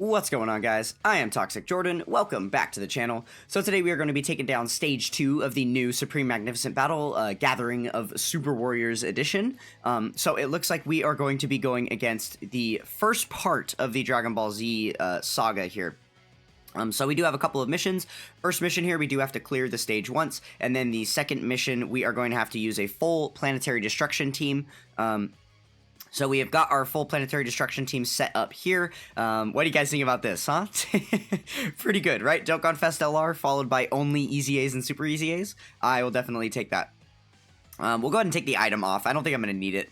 What's going on, guys? I am Toxic Jordan. Welcome back to the channel. So today we are going to be taking down Stage 2 of the new Supreme Magnificent Battle, Gathering of Super Warriors Edition. So it looks like we are going to be going against the first part of the Dragon Ball Z saga here. So we do have a couple of missions. First mission here, we do have to clear the stage once, and then the second mission, we are going to have to use a full planetary destruction team. So we have got our full planetary destruction team set up here. What do you guys think about this, huh? Pretty good, right? Dokkan Fest LR followed by only Easy A's and Super Easy A's. I will definitely take that. We'll go ahead and take the item off. I don't think I'm going to need it.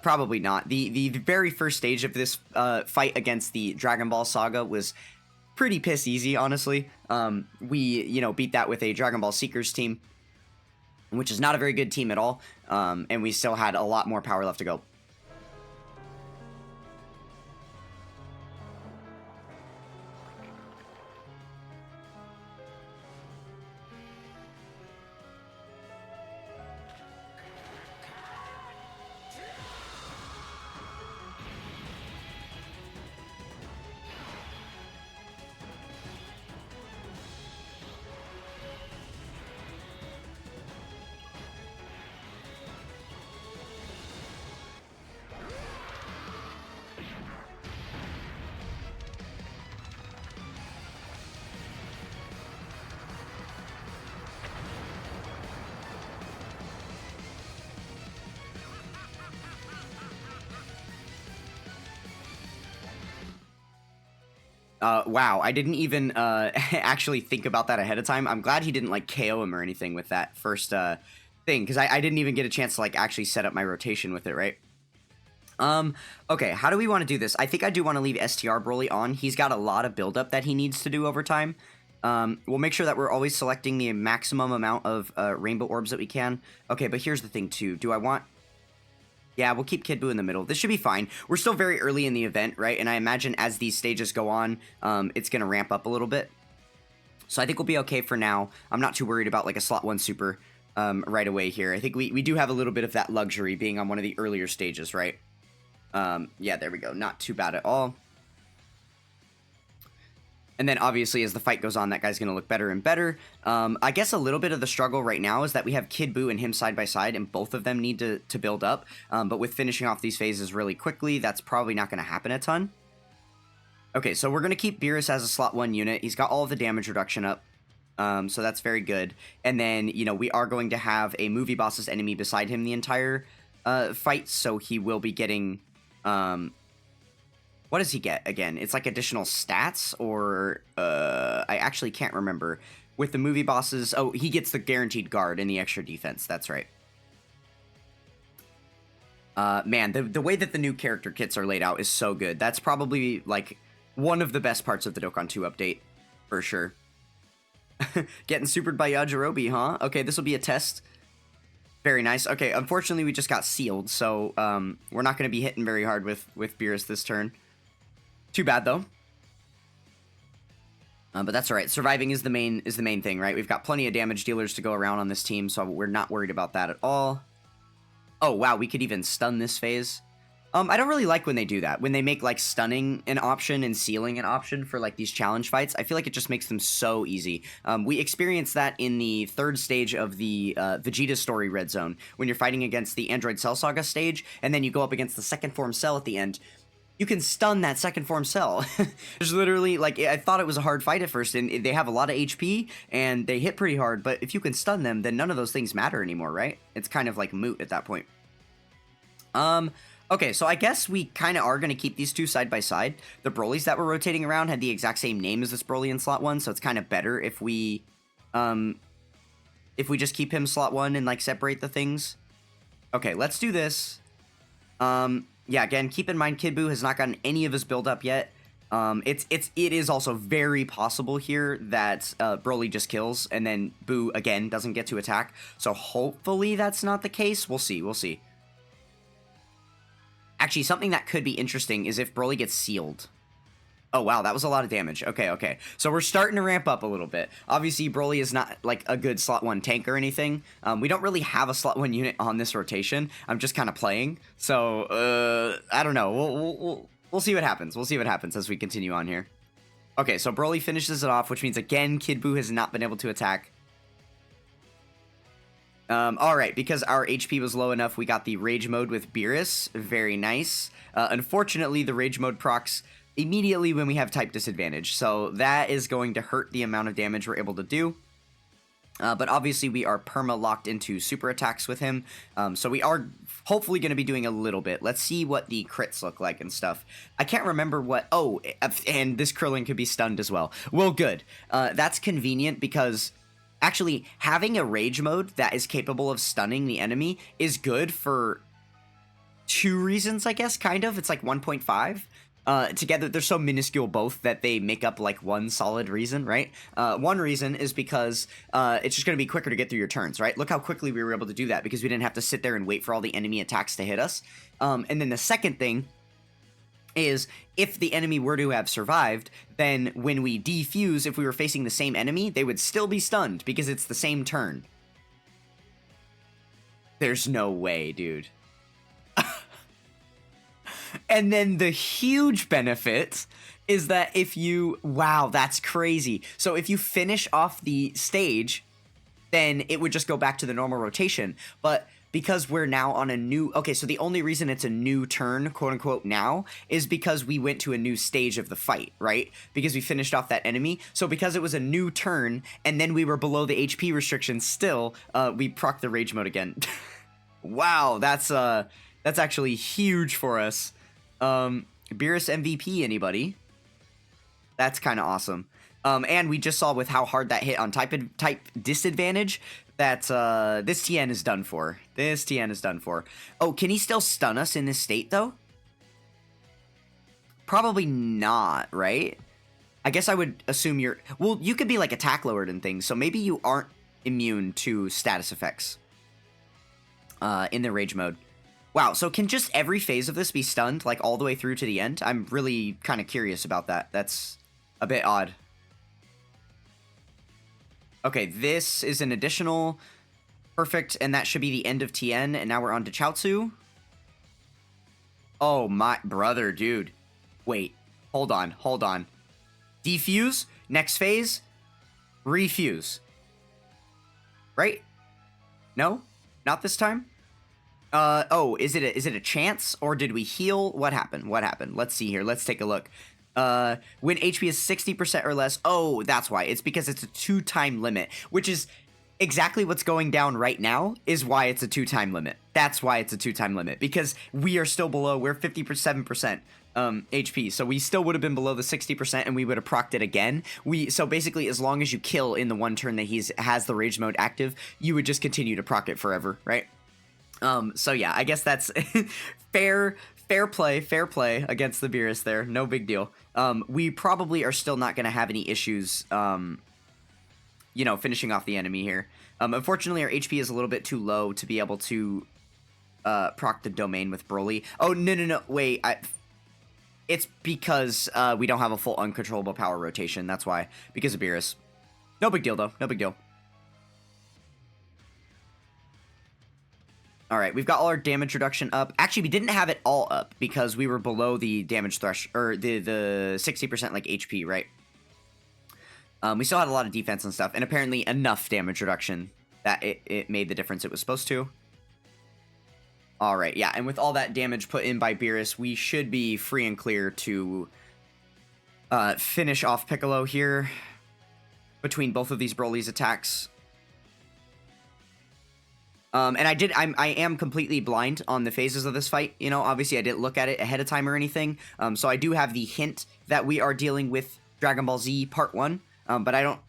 Probably not. The very first stage of this fight against the Dragon Ball Saga was pretty piss easy, honestly. We, beat that with a Dragon Ball Seekers team, which is not a very good team at all. And we still had a lot more power left to go. Wow, I didn't even actually think about that ahead of time. I'm glad he didn't KO him or anything with that first thing, because I didn't even get a chance to actually set up my rotation with it, right? Okay, how do we want to do this? I think I do want to leave STR Broly on. He's got a lot of buildup that he needs to do over time. We'll make sure that we're always selecting the maximum amount of rainbow orbs that we can. Okay, but here's the thing too. Do I want... Yeah, we'll keep Kid Buu in the middle. This should be fine. We're still very early in the event, right? And I imagine as these stages go on, it's going to ramp up a little bit. So I think we'll be okay for now. I'm not too worried about a slot 1 super right away here. I think we do have a little bit of that luxury being on one of the earlier stages, right? Yeah, there we go. Not too bad at all. And then obviously as the fight goes on, that guy's going to look better and better. I guess a little bit of the struggle right now is that we have Kid Buu and him side by side, and both of them need to build up. But with finishing off these phases really quickly, that's probably not going to happen a ton. Okay, so we're going to keep Beerus as a slot 1 unit. He's got all of the damage reduction up. So that's very good. And then, we are going to have a movie boss's enemy beside him the entire fight. So he will be getting... what does he get again? It's additional stats, or I actually can't remember. With the movie bosses, oh, he gets the guaranteed guard and the extra defense. That's right. Man, the way that the new character kits are laid out is so good. That's probably one of the best parts of the Dokkan 2 update, for sure. Getting supered by Yajirobe, huh? Okay, this will be a test. Very nice. Okay, unfortunately we just got sealed, so we're not going to be hitting very hard with Beerus this turn. Too bad though. But that's all right. Surviving is the main thing, right? We've got plenty of damage dealers to go around on this team, so we're not worried about that at all. Oh wow, we could even stun this phase. I don't really like when they do that. When they make stunning an option and sealing an option for these challenge fights, I feel like it just makes them so easy. We experienced that in the third stage of the Vegeta story red zone, when you're fighting against the Android Cell Saga stage, and then you go up against the second form Cell at the end. You can stun that second form Cell. There's literally, I thought it was a hard fight at first, and they have a lot of HP, and they hit pretty hard, but if you can stun them, then none of those things matter anymore, right? It's kind of moot at that point. Okay, so I guess we kind of are going to keep these two side by side. The Brolys that were rotating around had the exact same name as this Broly in slot 1, so it's kind of better if we just keep him slot 1 and separate the things. Okay, let's do this. Yeah, again, keep in mind Kid Buu has not gotten any of his build up yet. It is also very possible here that Broly just kills, and then Buu again doesn't get to attack. So hopefully that's not the case. We'll see. We'll see. Actually, something that could be interesting is if Broly gets sealed. Oh, wow, that was a lot of damage. Okay, okay. So we're starting to ramp up a little bit. Obviously, Broly is not, a good slot 1 tank or anything. We don't really have a slot 1 unit on this rotation. I'm just kind of playing. So, I don't know. We'll see what happens. We'll see what happens as we continue on here. Okay, so Broly finishes it off, which means, again, Kid Buu has not been able to attack. Alright, because our HP was low enough, we got the Rage Mode with Beerus. Very nice. Unfortunately, the Rage Mode procs immediately when we have type disadvantage, so that is going to hurt the amount of damage we're able to do. But obviously we are perma-locked into super attacks with him, so we are hopefully going to be doing a little bit. Let's see what the crits look like and stuff. I can't remember what... Oh, and this Krillin could be stunned as well. Well, good. That's convenient because... Actually, having a rage mode that is capable of stunning the enemy is good for 2 reasons, I guess, kind of. It's like 1.5. Together, they're so minuscule both that they make up like one solid reason, right? One reason is because it's just going to be quicker to get through your turns, right? Look how quickly we were able to do that because we didn't have to sit there and wait for all the enemy attacks to hit us. And then the second thing is if the enemy were to have survived, then when we defuse, if we were facing the same enemy, they would still be stunned because it's the same turn. There's no way, dude. And then the huge benefit is that if you... Wow, that's crazy. So if you finish off the stage, then it would just go back to the normal rotation. But... because we're now on a new... Okay, so the only reason it's a new turn, quote-unquote, now, is because we went to a new stage of the fight, right? Because we finished off that enemy. So because it was a new turn, and then we were below the HP restriction still, we proc the Rage Mode again. Wow, that's actually huge for us. Beerus MVP, anybody? That's kind of awesome. And we just saw with how hard that hit on type disadvantage that this TN is done for. This TN is done for. Oh, can he still stun us in this state, though? Probably not, right? I guess I would assume you're... Well, you could be, like, attack lowered and things, so maybe you aren't immune to status effects in the Rage Mode. Wow, so can just every phase of this be stunned, like, all the way through to the end? I'm really kind of curious about that. That's a bit odd. Okay, this is an additional perfect, and that should be the end of TN, and now we're on to Chaozu. Oh my brother, dude. Wait, hold on. Defuse, next phase, refuse. Right? No? Not this time? Oh, is it a chance, or did we heal? What happened? Let's see here, let's take a look. When HP is 60% or less, oh, that's why. It's because it's a 2-time limit, which is exactly what's going down right now is why it's a 2-time limit. That's why it's a 2-time limit, because we are still below, we're 57% HP, so we still would have been below the 60% and we would have procced it again. So basically, as long as you kill in the one turn that has the Rage Mode active, you would just continue to proc it forever, right? So yeah, I guess that's fair play against the Beerus there. No big deal. We probably are still not going to have any issues, you know, finishing off the enemy here. Unfortunately, our HP is a little bit too low to be able to proc the domain with Broly. Oh, no, wait. It's because we don't have a full uncontrollable power rotation. That's why. Because of Beerus. No big deal, though. No big deal. All right, we've got all our damage reduction up. Actually, we didn't have it all up because we were below the damage thresh, or the 60% like HP, right? We still had a lot of defense and stuff, and apparently enough damage reduction that it made the difference it was supposed to. All right, yeah, and with all that damage put in by Beerus, we should be free and clear to finish off Piccolo here between both of these Broly's attacks. And I am completely blind on the phases of this fight. You know, obviously I didn't look at it ahead of time or anything. So I do have the hint that we are dealing with Dragon Ball Z Part 1. But I don't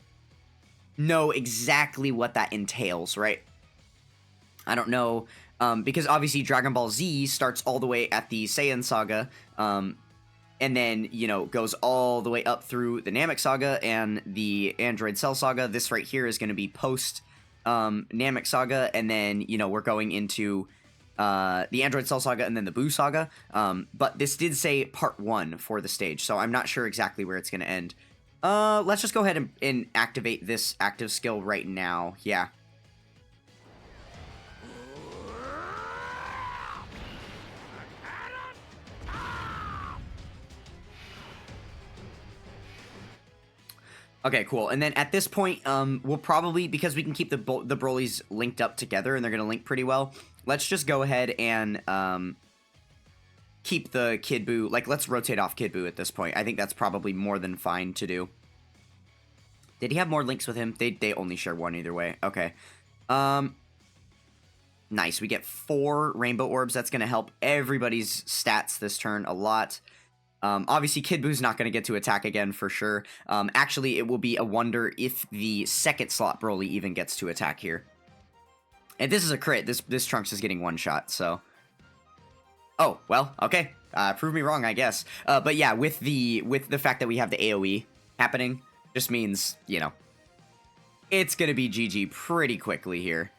know exactly what that entails, right? I don't know, because obviously Dragon Ball Z starts all the way at the Saiyan Saga, and then, you know, goes all the way up through the Namek Saga and the Android Cell Saga. This right here is going to be post Namek Saga, and then, you know, we're going into the Android Cell Saga and then the Buu Saga. But this did say Part 1 for the stage, so I'm not sure exactly where it's going to end. Let's just go ahead and activate this active skill right now. Yeah. Okay, cool. And then at this point, we'll probably, because we can keep the Broly's linked up together, and they're going to link pretty well, let's just go ahead and keep the Kid Buu, like, let's rotate off Kid Buu at this point. I think that's probably more than fine to do. Did he have more links with him? They only share one either way. Okay. Nice. We get 4 rainbow orbs. That's going to help everybody's stats this turn a lot. Obviously, Kid Buu's not going to get to attack again for sure. Actually, it will be a wonder if the second slot Broly even gets to attack here. And this is a crit. This Trunks is getting one shot, so... Oh, well, okay. Prove me wrong, I guess. But yeah, with the fact that we have the AoE happening, just means, you know, it's going to be GG pretty quickly here.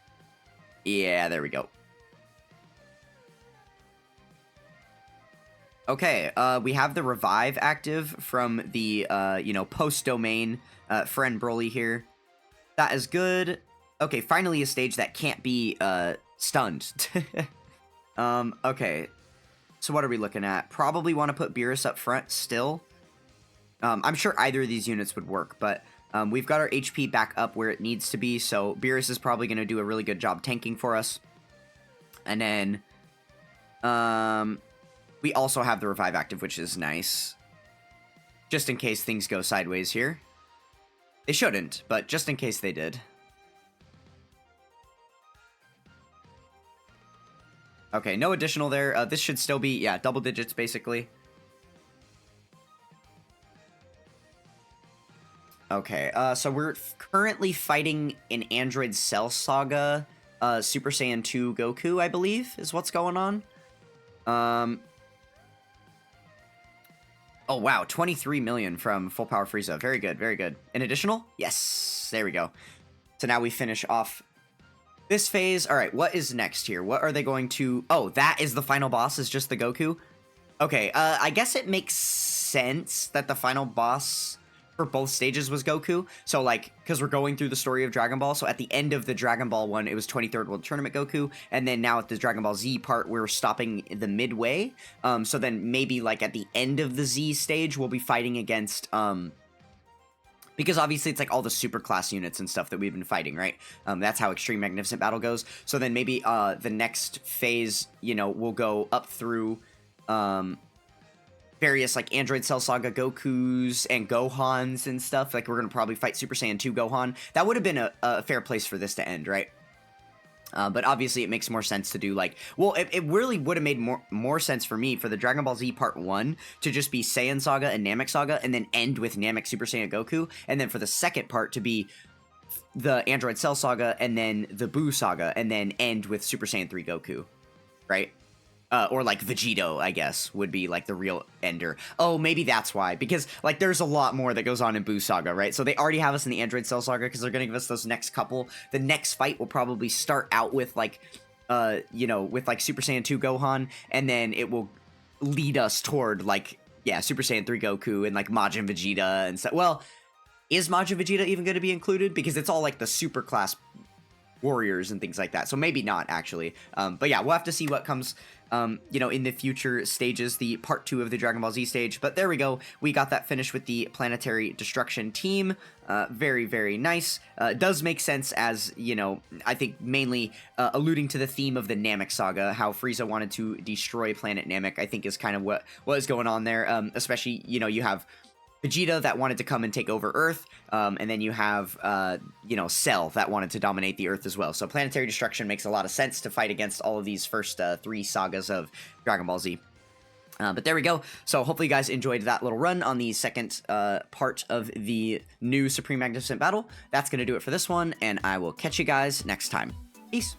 Yeah, there we go. Okay, we have the revive active from the, you know, post-domain friend Broly here. That is good. Okay, finally a stage that can't be stunned. Okay. So what are we looking at? Probably want to put Beerus up front still. I'm sure either of these units would work, but we've got our HP back up where it needs to be, so Beerus is probably going to do a really good job tanking for us. And then we also have the revive active, which is nice. Just in case things go sideways here. They shouldn't, but just in case they did. Okay, no additional there. This should still be, yeah, double digits, basically. Okay, so we're currently fighting an Android Cell Saga, Super Saiyan 2 Goku, I believe, is what's going on. Oh, wow, 23 million from Full Power Frieza. Very good, very good. An additional? Yes, there we go. So now we finish off this phase. All right, what is next here? What are they going to... Oh, that is the final boss, is just the Goku? Okay, I guess it makes sense that the final boss for both stages was Goku. So, like, because we're going through the story of Dragon Ball, so at the end of the Dragon Ball one, it was 23rd World Tournament Goku, and then now at the Dragon Ball Z part, we're stopping the midway. So then maybe, like, at the end of the Z stage, we'll be fighting against... Because obviously it's like all the super class units and stuff that we've been fighting, right? That's how Extreme Magnificent Battle goes. So then maybe the next phase, you know, will go up through various like Android Cell Saga Gokus and Gohans and stuff. Like we're going to probably fight Super Saiyan 2 Gohan. That would have been a fair place for this to end, right? But obviously it makes more sense to do like... Well, it really would have made more sense for me for the Dragon Ball Z Part 1 to just be Saiyan Saga and Namek Saga and then end with Namek Super Saiyan Goku. And then for the second part to be the Android Cell Saga and then the Buu Saga and then end with Super Saiyan 3 Goku, right? Or like Vegito, I guess, would be like the real ender. Oh, maybe that's why. Because like there's a lot more that goes on in Buu Saga, right? So they already have us in the Android Cell Saga because they're going to give us those next couple. The next fight will probably start out with like, you know, with like Super Saiyan 2 Gohan. And then it will lead us toward like, yeah, Super Saiyan 3 Goku and like Majin Vegeta and stuff. Well, is Majin Vegeta even going to be included? Because it's all like the super class warriors and things like that. So maybe not actually. But yeah, we'll have to see what comes... you know, in the future stages, the part 2 of the Dragon Ball Z stage. But there we go. We got that finished with the Planetary Destruction team. Very, very nice. It does make sense as, you know, I think mainly alluding to the theme of the Namek Saga, how Frieza wanted to destroy Planet Namek, I think is kind of what is going on there. Especially, you know, you have Vegeta that wanted to come and take over Earth, and then you have, you know, Cell that wanted to dominate the Earth as well. So Planetary Destruction makes a lot of sense to fight against all of these first 3 sagas of Dragon Ball Z. But there we go. So hopefully you guys enjoyed that little run on the second part of the new Supreme Magnificent Battle. That's going to do it for this one, and I will catch you guys next time. Peace.